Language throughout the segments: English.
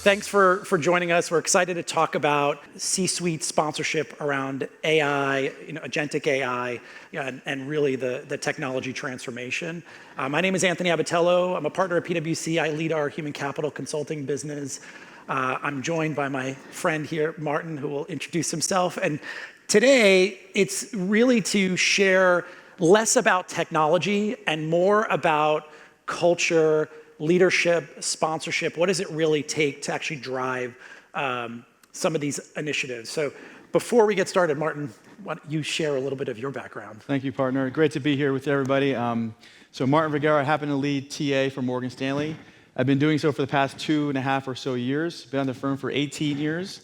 Thanks for joining us. We're excited to talk about C-suite sponsorship around AI, agentic AI, and really the technology transformation. My name is Anthony Abatello. I'm a partner at PwC. I lead our human capital consulting business. I'm joined by my friend here, Martin, who will introduce himself. And today, it's really to share less about technology and more about culture, leadership, sponsorship. What does it really take to actually drive some of these initiatives? So before we get started, Martin, why don't you share a little bit of your background? Thank you, partner. Great to be here with everybody. So Martin Vergara, I happen to lead TA for Morgan Stanley. I've been doing so for the past 2.5 or so years. Been on the firm for 18 years.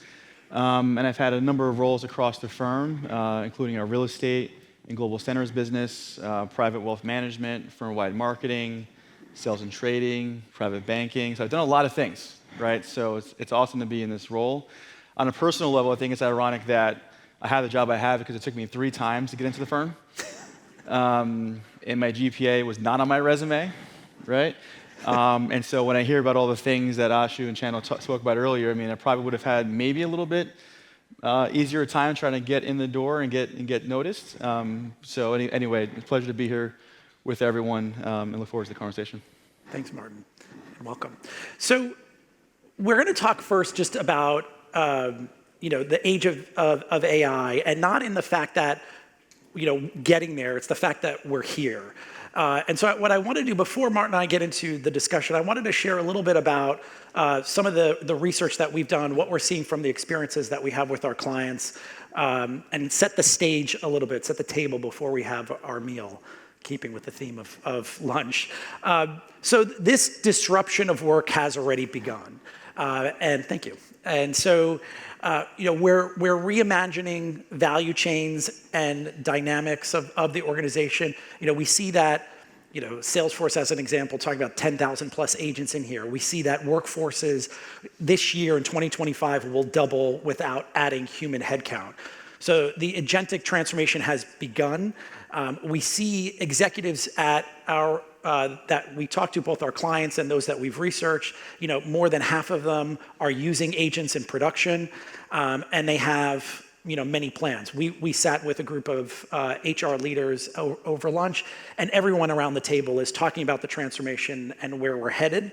And I've had a number of roles across the firm, including our real estate and global centers business, private wealth management, firm-wide marketing, sales and trading, private banking. So I've done a lot of things, right? So it's awesome to be in this role. On a personal level, I think it's ironic that I have the job I have because it took me 3 times to get into the firm. And my GPA was not on my resume, right? And so when I hear about all the things that Ashu and Chano spoke about earlier, I mean, I probably would have had maybe a little bit easier time trying to get in the door and get noticed. So anyway, it's a pleasure to be here with everyone, and look forward to the conversation. Thanks, Martin, and welcome. So we're going to talk first just about the age of AI, and not in the fact that getting there. It's the fact that we're here. And so what I want to do before Martin and I get into the discussion, I wanted to share a little bit about some of the research that we've done, what we're seeing from the experiences that we have with our clients, and set the stage a little bit, set the table before we have our meal, keeping with the theme of lunch. So this disruption of work has already begun, and thank you. And so we're reimagining value chains and dynamics of the organization. We see that, Salesforce as an example, talking about 10,000 plus agents in here. We see that workforces this year in 2025 will double without adding human headcount. So the agentic transformation has begun. We see executives at our that we talk to, both our clients and those that we've researched. More than half of them are using agents in production, and they have many plans. We sat with a group of HR leaders over lunch, and everyone around the table is talking about the transformation and where we're headed.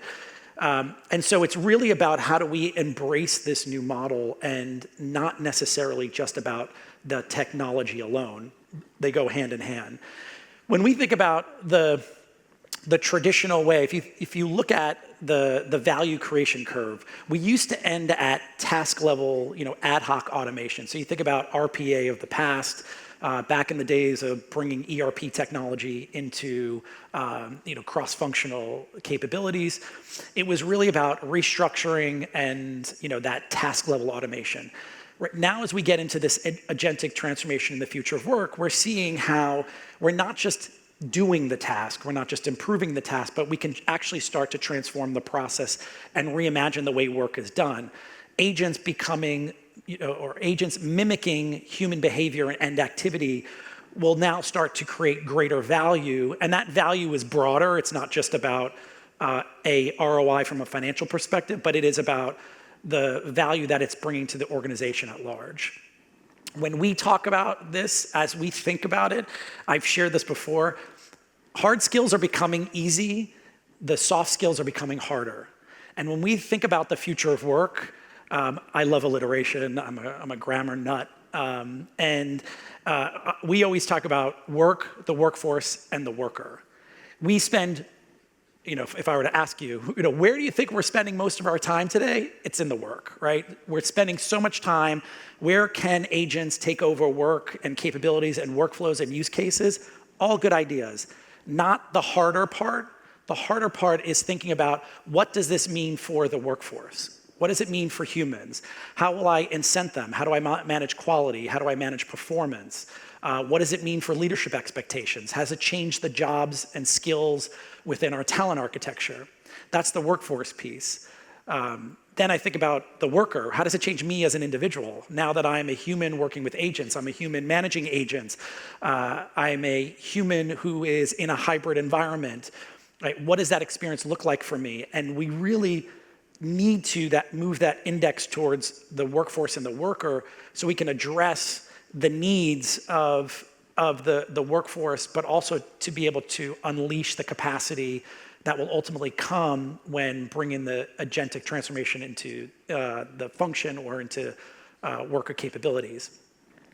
And so it's really about how do we embrace this new model, and not necessarily just about the technology alone. They go hand in hand. When we think about the traditional way, if you look at the value creation curve, we used to end at task level, ad hoc automation. So you think about RPA of the past, back in the days of bringing ERP technology into cross-functional capabilities. It was really about restructuring and that task level automation. Right now, as we get into this agentic transformation in the future of work, we're seeing how we're not just doing the task, we're not just improving the task, but we can actually start to transform the process and reimagine the way work is done. Agents becoming, or agents mimicking human behavior and activity will now start to create greater value, and that value is broader. It's not just about a ROI from a financial perspective, but it is about the value that it's bringing to the organization at large. When we talk about this, as we think about it, I've shared this before, hard skills are becoming easy, the soft skills are becoming harder. And when we think about the future of work, I love alliteration, I'm a grammar nut, and we always talk about work, the workforce, and the worker. We spend, if I were to ask you, where do you think we're spending most of our time today? It's in the work, right? We're spending so much time. Where can agents take over work and capabilities and workflows and use cases? All good ideas. Not the harder part. The harder part is thinking about, what does this mean for the workforce? What does it mean for humans? How will I incent them? How do I manage quality? How do I manage performance? What does it mean for leadership expectations? Has it changed the jobs and skills within our talent architecture? That's the workforce piece. Then I think about the worker. How does it change me as an individual? Now that I'm a human working with agents, I'm a human managing agents, I'm a human who is in a hybrid environment, right? What does that experience look like for me? And we really need to move that index towards the workforce and the worker so we can address the needs of the workforce, but also to be able to unleash the capacity that will ultimately come when bringing the agentic transformation into the function or into worker capabilities.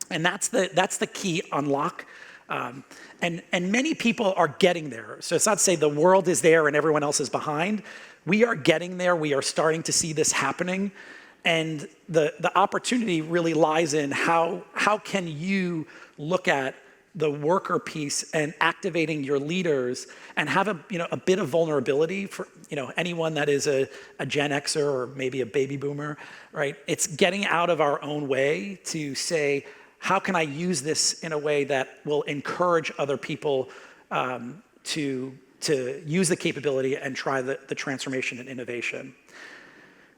And that's the key unlock. And many people are getting there. So it's not to say the world is there and everyone else is behind. We are getting there. We are starting to see this happening. And the opportunity really lies in how can you look at the worker piece and activating your leaders and have a bit of vulnerability for anyone that is a Gen Xer or maybe a baby boomer, right? It's getting out of our own way to say, how can I use this in a way that will encourage other people to use the capability and try the transformation and innovation?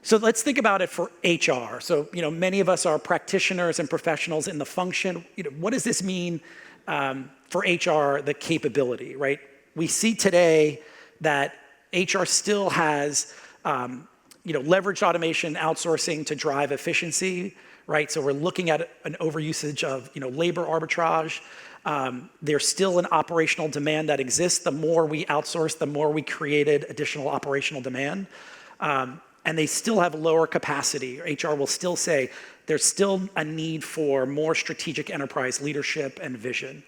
So let's think about it for HR. So many of us are practitioners and professionals in the function. What does this mean for HR, the capability, right? We see today that HR still has leveraged automation, outsourcing to drive efficiency, right? So we're looking at an overusage of labor arbitrage. There's still an operational demand that exists. The more we outsource, the more we created additional operational demand. And they still have lower capacity. HR will still say there's still a need for more strategic enterprise leadership and vision.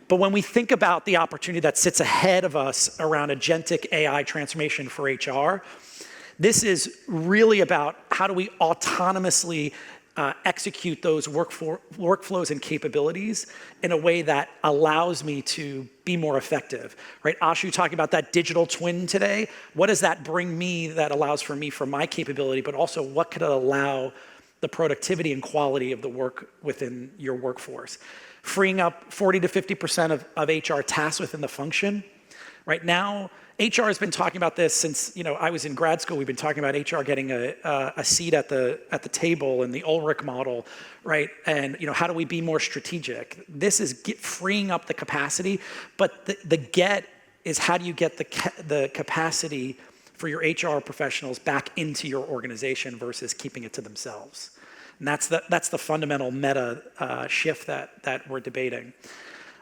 But when we think about the opportunity that sits ahead of us around agentic AI transformation for HR, this is really about how do we autonomously execute those workflows and capabilities in a way that allows me to be more effective, right? Ashu talking about that digital twin today. What does that bring me that allows for me for my capability, but also what could it allow the productivity and quality of the work within your workforce? Freeing up 40 to 50% of HR tasks within the function. Right now, HR has been talking about this since I was in grad school. We've been talking about HR getting a seat at the table in the Ulrich model, right? And how do we be more strategic? This is freeing up the capacity, but the get is how do you get the capacity for your HR professionals back into your organization versus keeping it to themselves. And that's the fundamental meta shift that we're debating.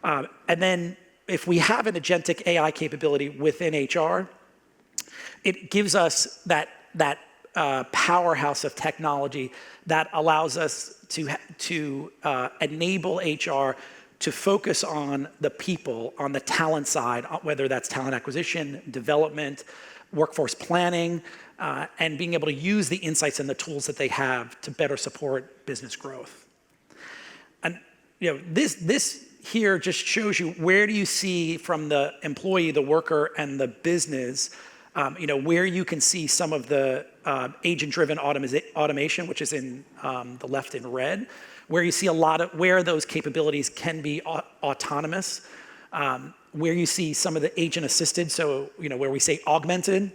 And then if we have an agentic AI capability within HR, it gives us that powerhouse of technology that allows us to enable HR to focus on the people, on the talent side, whether that's talent acquisition, development, workforce planning, and being able to use the insights and the tools that they have to better support business growth. And this here just shows you where do you see from the employee, the worker, and the business, where you can see some of the agent-driven automation, which is in the left in red, where you see a lot of where those capabilities can be autonomous, where you see some of the agent-assisted, so where we say augmented,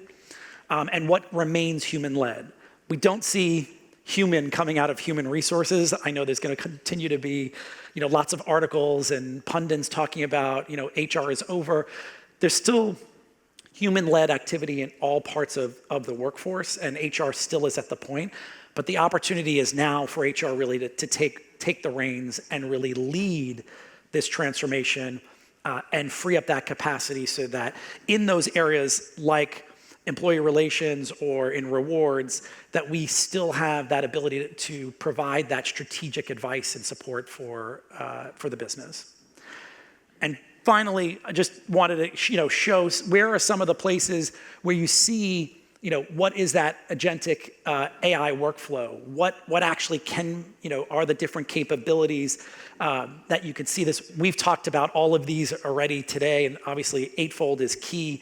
and what remains human-led. We don't see human coming out of human resources. I know there's going to continue to be lots of articles and pundits talking about HR is over. There's still human-led activity in all parts of the workforce, and HR still is at the point. But the opportunity is now for HR really to take the reins and really lead this transformation and free up that capacity so that in those areas like employee relations or in rewards, that we still have that ability to provide that strategic advice and support for the business. And finally, I just wanted to show where are some of the places where you see what is that agentic AI workflow? What actually are the different capabilities that you can see this? We've talked about all of these already today, and obviously Eightfold is key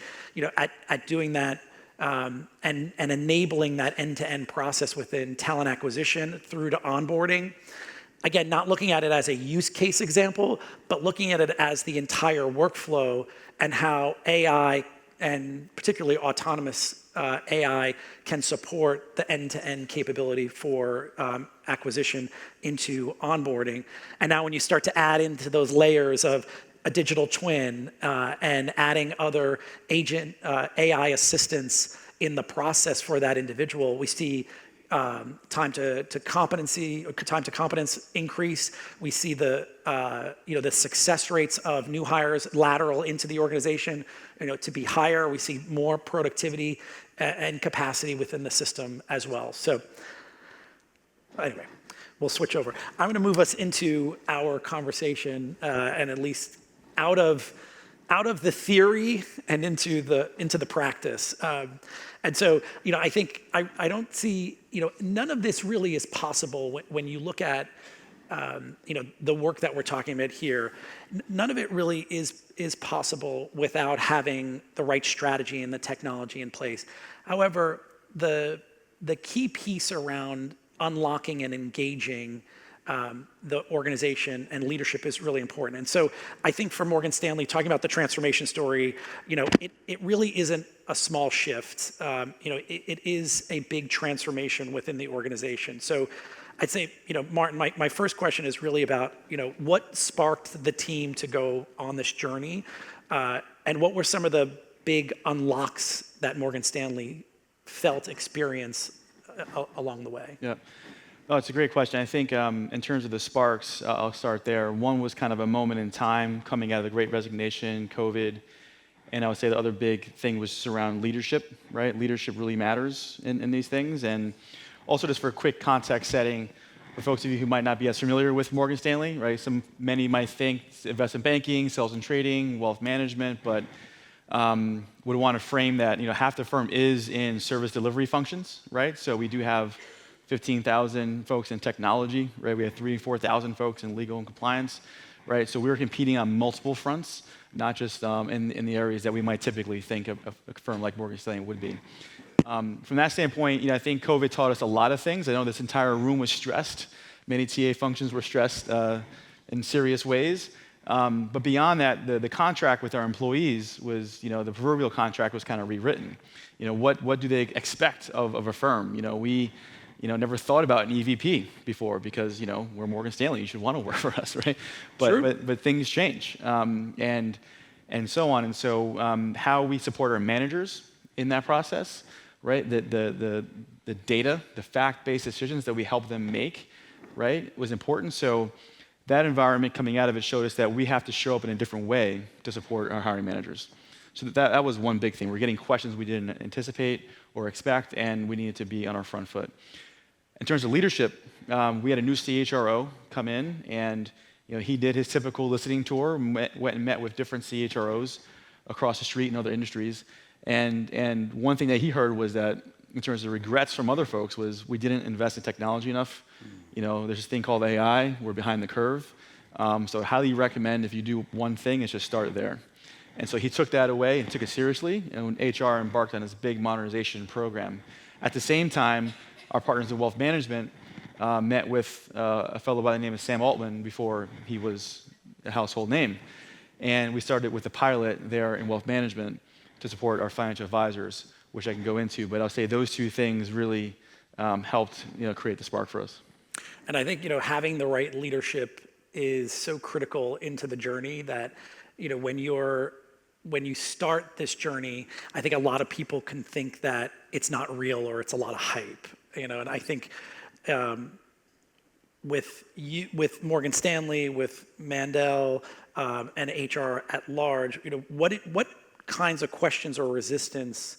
at doing that. And enabling that end-to-end process within talent acquisition through to onboarding. Again, not looking at it as a use case example, but looking at it as the entire workflow and how AI, and particularly autonomous AI, can support the end-to-end capability for acquisition into onboarding. And now when you start to add into those layers of a digital twin and adding other agent AI assistants in the process for that individual. We see time to competence increase. We see the the success rates of new hires lateral into the organization, to be higher. We see more productivity and capacity within the system as well. So anyway, we'll switch over. I'm going to move us into our conversation and at least out of the theory and into the practice. And so, I think I don't see, none of this really is possible when you look at, the work that we're talking about here. None of it really is possible without having the right strategy and the technology in place. However, the key piece around unlocking and engaging the organization and leadership is really important. And so I think for Morgan Stanley, talking about the transformation story, it really isn't a small shift. It is a big transformation within the organization. So I'd say, Martin, my first question is really about, what sparked the team to go on this journey? And what were some of the big unlocks that Morgan Stanley experience along the way? Yeah. Oh, it's a great question. I think in terms of the sparks, I'll start there. One was kind of a moment in time coming out of the Great Resignation, COVID, and I would say the other big thing was around leadership, right? Leadership really matters in these things. And also just for a quick context setting, for folks of you who might not be as familiar with Morgan Stanley, right? Many might think investment banking, sales and trading, wealth management, but would want to frame that, half the firm is in service delivery functions, right? So we do have 15,000 folks in technology, right? We have 3,000 to 4,000 folks in legal and compliance, right? So we're competing on multiple fronts, not just in the areas that we might typically think of a firm like Morgan Stanley would be. From that standpoint, I think COVID taught us a lot of things. I know this entire room was stressed. Many TA functions were stressed in serious ways. But beyond that, the contract with our employees was, the proverbial contract was kind of rewritten. What do they expect of a firm? We never thought about an EVP before because, we're Morgan Stanley. You should want to work for us, right? But things change, and so on. And so how we support our managers in that process, right? The data, the fact-based decisions that we help them make, right, was important. So that environment coming out of it showed us that we have to show up in a different way to support our hiring managers. So that was one big thing. We're getting questions we didn't anticipate or expect, and we needed to be on our front foot. In terms of leadership, we had a new CHRO come in, and he did his typical listening tour, went and met with different CHROs across the street in other industries. And one thing that he heard was that, in terms of regrets from other folks, was we didn't invest in technology enough. There's this thing called AI. We're behind the curve. So highly recommend if you do one thing, it's just start there. And so he took that away and took it seriously, and HR embarked on this big modernization program. At the same time, our partners in wealth management met with a fellow by the name of Sam Altman before he was a household name. And we started with a pilot there in wealth management to support our financial advisors, which I can go into. But I'll say those two things really helped create the spark for us. And I think having the right leadership is so critical into the journey that when you start this journey, I think a lot of people can think that it's not real or it's a lot of hype. And I think with Morgan Stanley, with Mandel, and HR at large, what kinds of questions or resistance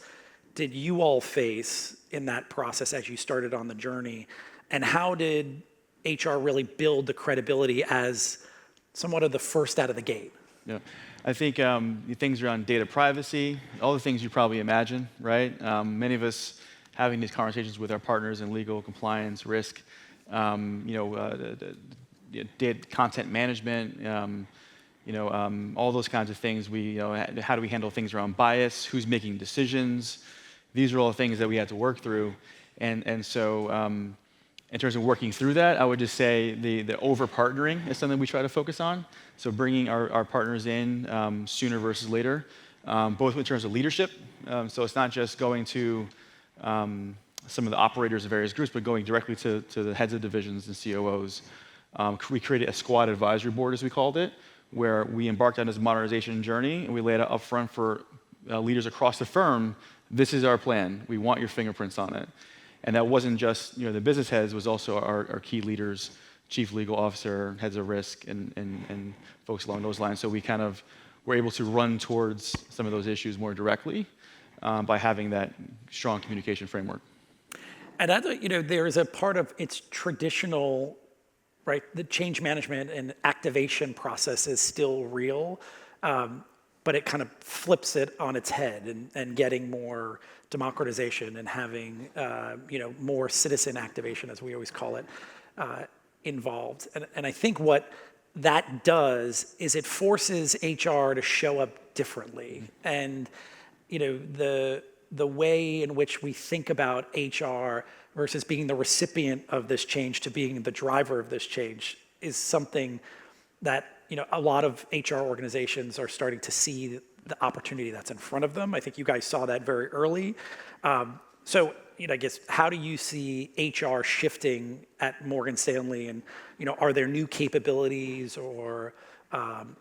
did you all face in that process as you started on the journey? And how did HR really build the credibility as somewhat of the first out of the gate? Yeah, I think things around data privacy, all the things you probably imagine, right? Many of us having these conversations with our partners in legal, compliance, risk, data content management, all those kinds of things. How do we handle things around bias? Who's making decisions? These are all things that we had to work through, and so in terms of working through that, I would just say the over partnering is something we try to focus on. So bringing our partners in sooner versus later, both in terms of leadership. So it's not just going to some of the operators of various groups, but going directly to the heads of divisions and COOs. We created a squad advisory board, as we called it, where we embarked on this modernization journey, and we laid out up front for leaders across the firm this is our plan. We want your fingerprints on it. And that wasn't just the business heads, it was also our key leaders, chief legal officer, heads of risk, and folks along those lines. So we kind of were able to run towards some of those issues more directly by having that strong communication framework. And I thought, there is a part of its traditional, right, the change management and activation process is still real, but it kind of flips it on its head and getting more democratization and having, more citizen activation, as we always call it, involved. And I think what that does is it forces HR to show up differently. And, the way in which we think about HR versus being the recipient of this change to being the driver of this change is something that a lot of HR organizations are starting to see the opportunity that's in front of them. I think you guys saw that very early. So I guess how do you see HR shifting at Morgan Stanley, and are there new capabilities or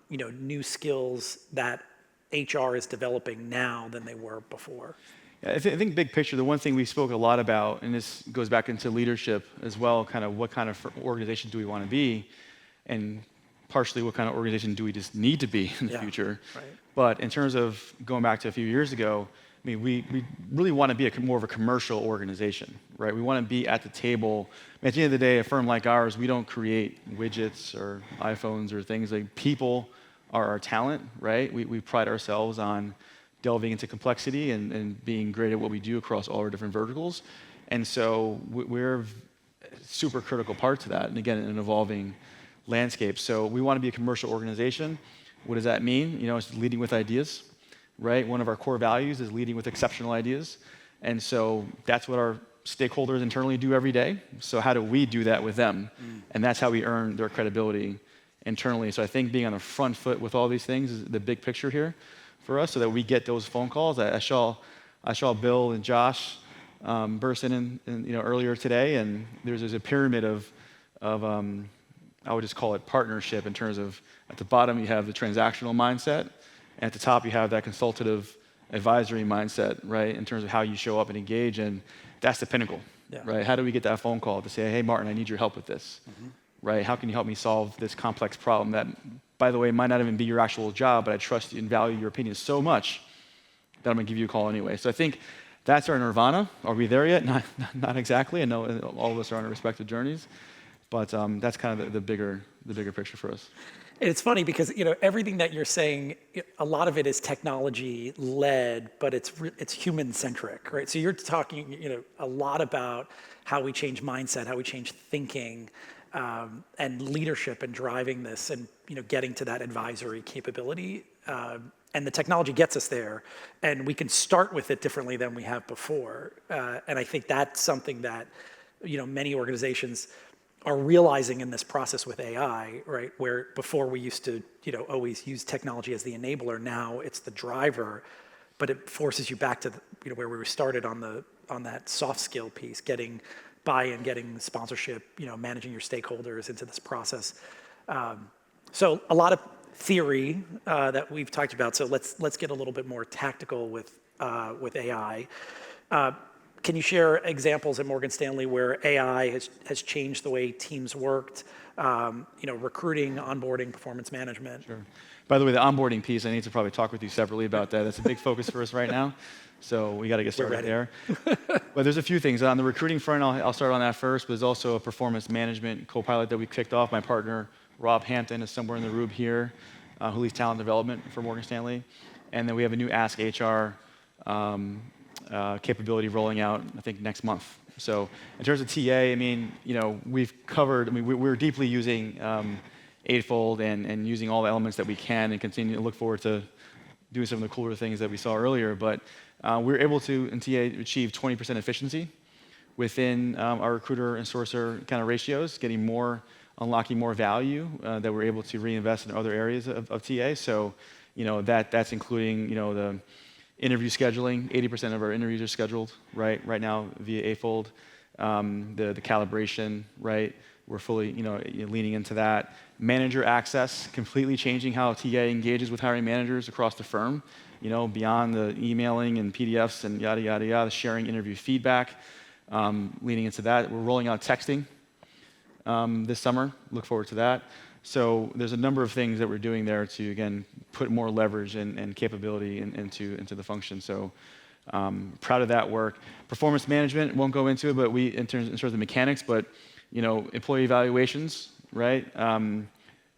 new skills that HR is developing now than they were before? I think big picture, the one thing we spoke a lot about, and this goes back into leadership as well, kind of what kind of organization do we want to be, and partially what kind of organization do we just need to be in the future. Right. But in terms of going back to a few years ago, we really want to be more of a commercial organization, right? We want to be at the table. At the end of the day, a firm like ours, we don't create widgets or iPhones or things. Like, people are our talent, right? We pride ourselves on delving into complexity and being great at what we do across all our different verticals. And so we're a super critical part to that, and again, an evolving landscape. So we want to be a commercial organization. What does that mean? It's leading with ideas, right? One of our core values is leading with exceptional ideas. And so that's what our stakeholders internally do every day. So how do we do that with them? And that's how we earn their credibility internally. So I think being on the front foot with all these things is the big picture here for us, so that we get those phone calls. I saw Bill and Josh burst in earlier today, and there's a pyramid of I would just call it partnership, in terms of at the bottom you have the transactional mindset, and at the top you have that consultative advisory mindset, right? In terms of how you show up and engage, and that's the pinnacle, right? How do we get that phone call to say, hey, Martin, I need your help with this, right? How can you help me solve this complex problem that, by the way, might not even be your actual job, but I trust you and value your opinion so much that I'm going to give you a call anyway. So I think that's our nirvana. Are we there yet? Not exactly. I know all of us are on our respective journeys, but that's kind of the bigger picture for us. It's funny because everything that you're saying, a lot of it is technology led, but it's human centric, right? So you're talking a lot about how we change mindset, how we change thinking, and leadership, and driving this, and getting to that advisory capability. And the technology gets us there, and we can start with it differently than we have before. And I think that's something that many organizations are realizing in this process with AI, right? Where before we used to always use technology as the enabler, now it's the driver, but it forces you back to where we were started on that soft skill piece, getting buy-in, getting sponsorship, managing your stakeholders into this process. So a lot of theory that we've talked about. So let's get a little bit more tactical with AI. Can you share examples at Morgan Stanley where AI has changed the way teams worked? Recruiting, onboarding, performance management. Sure. By the way, the onboarding piece, I need to probably talk with you separately about that. That's a big focus for us right now. So we got to get started there. But there's a few things. On the recruiting front, I'll start on that first, but there's also a performance management co-pilot that we kicked off. My partner, Rob Hampton, is somewhere in the room here, who leads talent development for Morgan Stanley. And then we have a new Ask HR capability rolling out, I think, next month. So in terms of TA, we've covered, we're deeply using Eightfold and using all the elements that we can, and continue to look forward to doing some of the cooler things that we saw earlier. But we're able to, in TA, achieve 20% efficiency within our recruiter and sourcer kind of ratios, unlocking more value that we're able to reinvest in other areas of TA. So, that's including, the interview scheduling. 80% of our interviews are scheduled right now via Eightfold. The calibration, right? We're fully, leaning into that. Manager access, completely changing how TA engages with hiring managers across the firm, beyond the emailing and PDFs and yada, yada, yada, sharing interview feedback. Leading into that, we're rolling out texting this summer. Look forward to that. So there's a number of things that we're doing there to, again, put more leverage and capability into the function. So proud of that work. Performance management, won't go into it, but in terms of mechanics, but employee evaluations, right?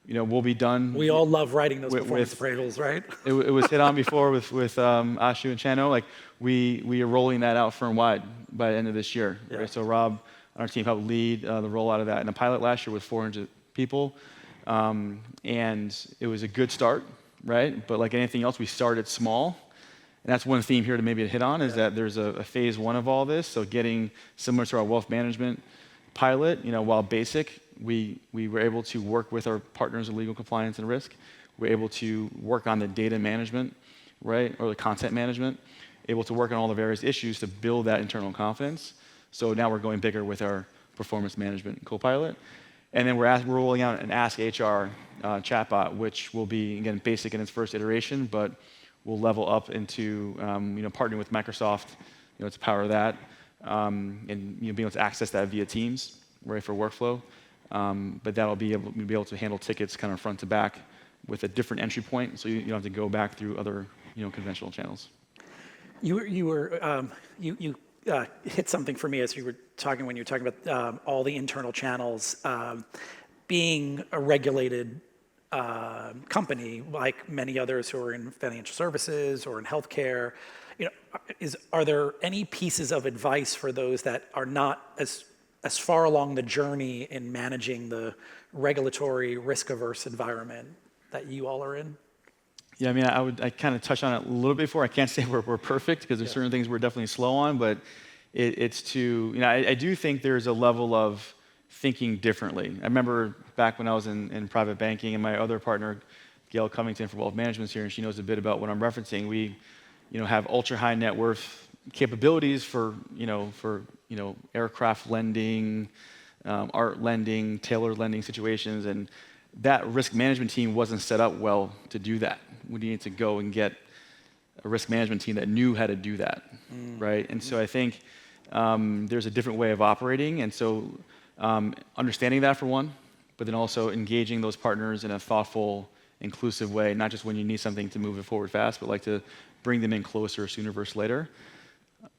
We'll be done. We all love writing those performance appraisals, right? It was hit on before with Ashu and Chano. Like we are rolling that out firm-wide by the end of this year. Yeah. Right? So Rob on our team helped lead the rollout of that in a pilot last year with 400 people. And it was a good start, right? But like anything else, we started small. And that's one theme here to maybe hit on is that there's a phase one of all this. So getting similar to our wealth management pilot, while basic, we were able to work with our partners in legal compliance and risk. We're able to work on the data management, right, or the content management, able to work on all the various issues to build that internal confidence. So now we're going bigger with our performance management co-pilot. And then we're rolling out an Ask HR chatbot, which will be, again, basic in its first iteration, but we'll level up into partnering with Microsoft, to power that, and being able to access that via Teams, right, for workflow. But that'll be able to handle tickets kind of front to back with a different entry point, so you don't have to go back through other conventional channels. You hit something for me as you were talking when you were talking about all the internal channels. Being a regulated company, like many others who are in financial services or in healthcare, are there any pieces of advice for those that are not as far along the journey in managing the regulatory risk-averse environment that you all are in? Yeah, I mean, I kind of touched on it a little bit before. I can't say we're perfect because there's certain things we're definitely slow on, but it's to, I do think there's a level of thinking differently. I remember back when I was in private banking and my other partner, Gail Covington for Wealth Management is here, and she knows a bit about what I'm referencing. We, have ultra high net worth capabilities for aircraft lending, art lending, tailored lending situations, and that risk management team wasn't set up well to do that. We needed to go and get a risk management team that knew how to do that, right? And so I think there's a different way of operating, and so understanding that for one, but then also engaging those partners in a thoughtful, inclusive way, not just when you need something to move it forward fast, but like to bring them in closer sooner versus later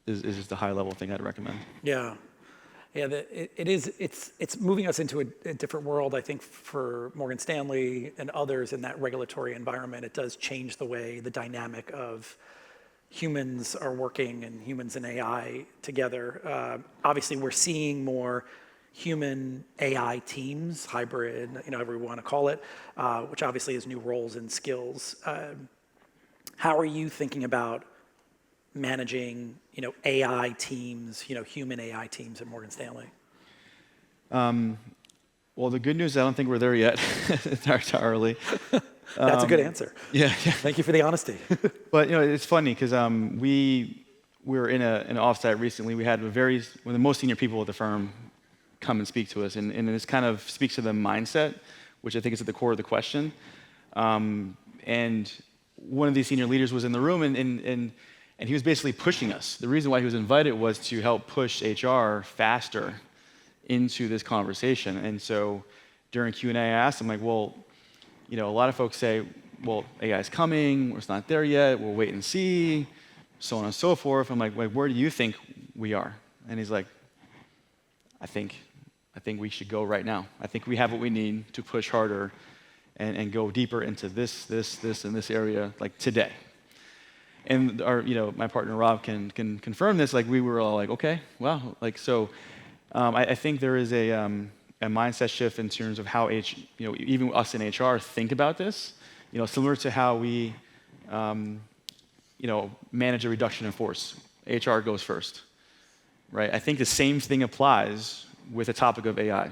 is just a high level thing I'd recommend. Yeah. Yeah, it's moving us into a different world, I think, for Morgan Stanley and others in that regulatory environment. It does change the way the dynamic of humans are working and humans and AI together. Obviously, we're seeing more human AI teams, hybrid, however we want to call it, which obviously is new roles and skills. How are you thinking about managing, AI teams, human AI teams at Morgan Stanley? Well, the good news is I don't think we're there yet. It's early. That's a good answer. Yeah. Thank you for the honesty. But it's funny because we were in an offsite recently. We had one of the most senior people at the firm come and speak to us, and this kind of speaks to the mindset, which I think is at the core of the question. And one of these senior leaders was in the room, and he was basically pushing us. The reason why he was invited was to help push HR faster into this conversation. And so during Q&A, I asked him, like, well, a lot of folks say, well, AI is coming, it's not there yet, we'll wait and see, so on and so forth. I'm like, where do you think we are? And he's like, I think we should go right now. I think we have what we need to push harder and go deeper into this, and this area, like today. And my partner Rob can confirm this. Like we were all like, okay, wow. Like so, I think there is a mindset shift in terms of how even us in HR think about this. Similar to how we manage a reduction in force. HR goes first, right? I think the same thing applies with the topic of AI,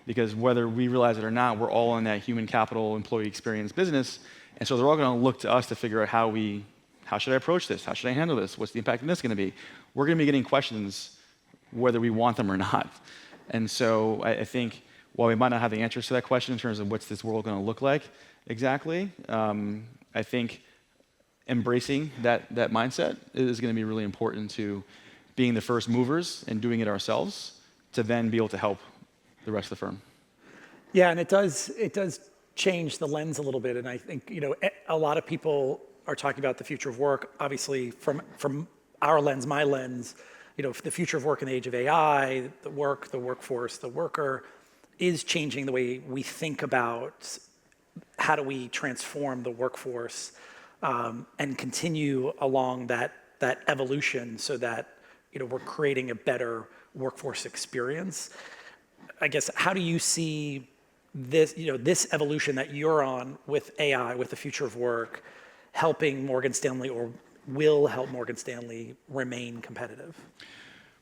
because whether we realize it or not, we're all in that human capital employee experience business, and so they're all going to look to us to figure out how should I approach this? How should I handle this? What's the impact of this going to be? We're going to be getting questions whether we want them or not. And so I think while we might not have the answers to that question in terms of what's this world going to look like exactly, I think embracing that mindset is going to be really important to being the first movers and doing it ourselves to then be able to help the rest of the firm. Yeah, and it does change the lens a little bit. And I think, a lot of people are talking about the future of work, obviously from our lens, my lens, the future of work in the age of AI, the workforce, the worker is changing the way we think about how do we transform the workforce and continue along that evolution so that we're creating a better workforce experience. I guess, how do you see this, this evolution that you're on with AI, with the future of work, helping Morgan Stanley or will help Morgan Stanley remain competitive?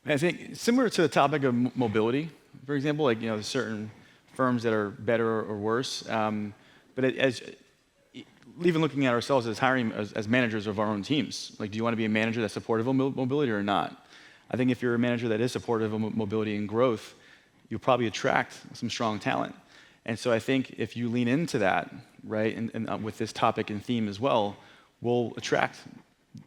I think similar to the topic of mobility, for example, like there's certain firms that are better or worse, but even looking at ourselves as hiring as managers of our own teams, like, do you want to be a manager that's supportive of mobility or not? I think if you're a manager that is supportive of mobility and growth, you'll probably attract some strong talent. And so I think if you lean into that, right, and with this topic and theme as well, we'll attract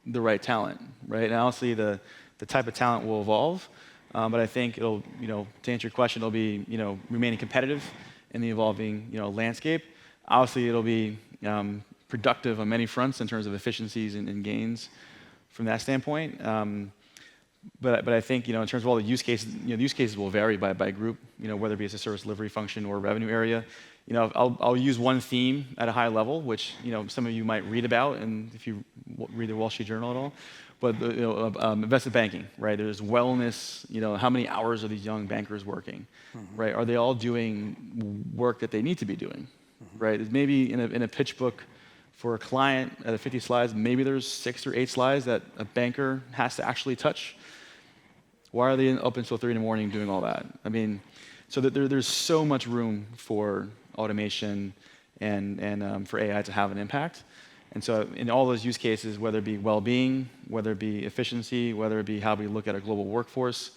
the right talent, right? And honestly, the type of talent will evolve, but I think it'll, to answer your question, it'll be, remaining competitive in the evolving, landscape. Obviously, it'll be productive on many fronts in terms of efficiencies and gains from that standpoint. But I think, in terms of all the use cases, the use cases will vary by group, whether it be as a service delivery function or revenue area. I'll use one theme at a high level, which, some of you might read about, and if you read the Wall Street Journal at all. But investment banking, right? There's wellness. How many hours are these young bankers working, right? Are they all doing work that they need to be doing, right? Maybe in a pitch book for a client at 50 slides, maybe there's 6 or 8 slides that a banker has to actually touch. Why are they up until 3 a.m. doing all that? I mean, so that there's so much room for automation and for AI to have an impact. And so in all those use cases, whether it be well-being, whether it be efficiency, whether it be how we look at our global workforce,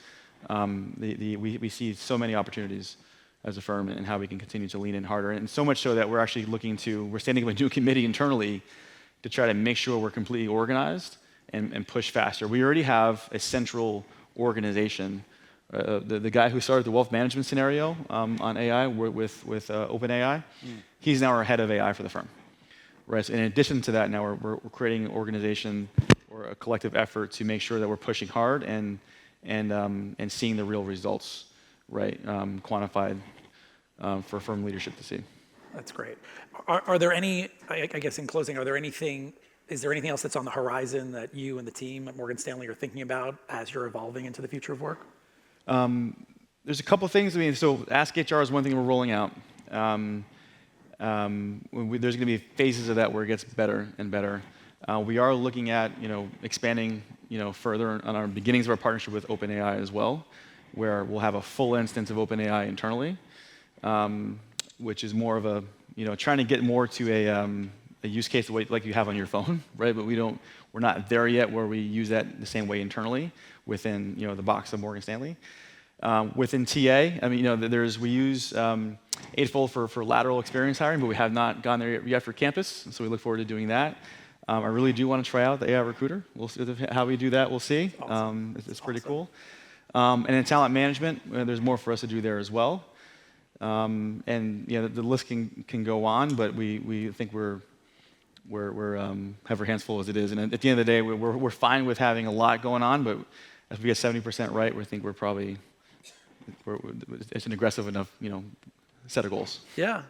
we see so many opportunities as a firm and how we can continue to lean in harder. And so much so that we're actually we're standing up a new committee internally to try to make sure we're completely organized and push faster. We already have a central organization. The guy who started the wealth management scenario on AI with OpenAI, he's now our head of AI for the firm. Right. So in addition to that, now we're creating an organization or a collective effort to make sure that we're pushing hard and seeing the real results, right, quantified for firm leadership to see. That's great. Are there any? I guess in closing, is there anything else that's on the horizon that you and the team at Morgan Stanley are thinking about as you're evolving into the future of work? There's a couple of things. I mean, so Ask HR is one thing we're rolling out. There's going to be phases of that where it gets better and better. We are looking at expanding further on our beginnings of our partnership with OpenAI as well, where we'll have a full instance of OpenAI internally, which is more of a trying to get more to a use case like you have on your phone, right? But we're not there yet where we use that the same way internally within the box of Morgan Stanley. Within TA, I mean, we use Eightfold for lateral experience hiring, but we have not gone there yet for campus, so we look forward to doing that. I really do want to try out the AI recruiter. We'll see how we do that. We'll see. Awesome. It's pretty cool. And in talent management, there's more for us to do there as well. And the list can go on, but we think we're have our hands full as it is. And at the end of the day, we're fine with having a lot going on, but if we get 70% right, we think it's an aggressive enough set of goals. Yeah.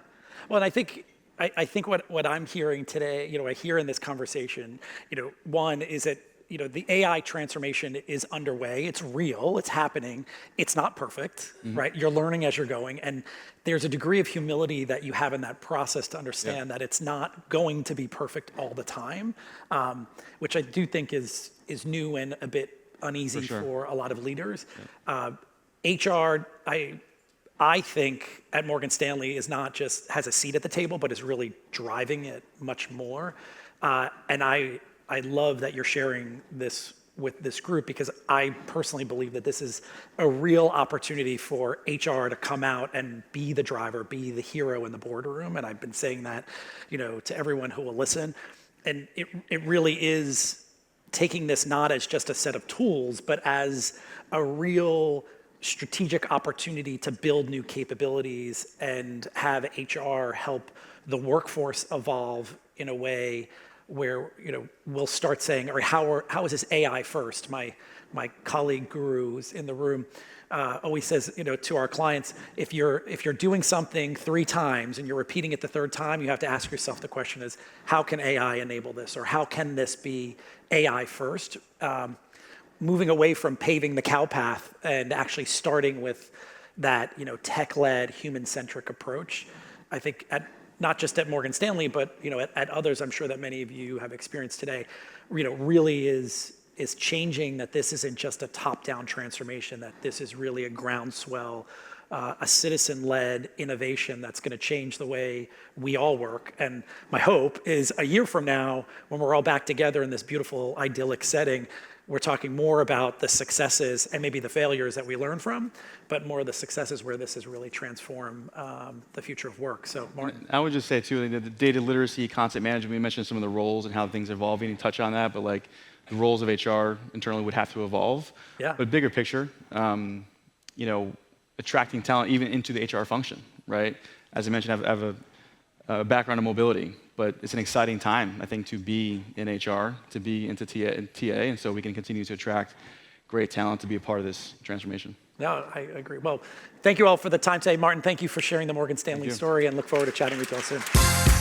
Well, and I think what I'm hearing today, I hear in this conversation, one is that, the AI transformation is underway. It's real. It's happening. It's not perfect, right? You're learning as you're going. And there's a degree of humility that you have in that process to understand that it's not going to be perfect all the time, which I do think is new and a bit uneasy for a lot of leaders. Yeah. HR, I think at Morgan Stanley is not just has a seat at the table, but is really driving it much more. And I love that you're sharing this this group, because I personally believe that this is a real opportunity for HR to come out and be the driver, be the hero in the boardroom. And I've been saying that, to everyone who will listen. And it really is taking this not as just a set of tools, but as a real strategic opportunity to build new capabilities and have HR help the workforce evolve in a way where we'll start saying, all right, how is this AI first? My colleague Guru, who's in the room, always says, to our clients, if you're doing something 3 times and you're repeating it the 3rd time, you have to ask yourself the question is, how can AI enable this, or how can this be AI first? Moving away from paving the cow path and actually starting with that tech-led, human-centric approach. I think not just at Morgan Stanley, but at others, I'm sure that many of you have experienced today, really is changing, that this isn't just a top-down transformation, that this is really a groundswell, a citizen-led innovation that's going to change the way we all work. And my hope is a year from now, when we're all back together in this beautiful, idyllic setting, we're talking more about the successes and maybe the failures that we learn from, but more of the successes where this has really transformed the future of work. So, Martin. I would just say, too, the data literacy, content management, we mentioned some of the roles and how things are evolving, and touch on that, but the roles of HR internally would have to evolve. Yeah. But bigger picture, attracting talent even into the HR function, right? As I mentioned, I have a background in mobility, but it's an exciting time, I think, to be in HR, to be into TA, and so we can continue to attract great talent to be a part of this transformation. No, I agree. Well, thank you all for the time today. Martin, thank you for sharing the Morgan Stanley story, and look forward to chatting with you all soon.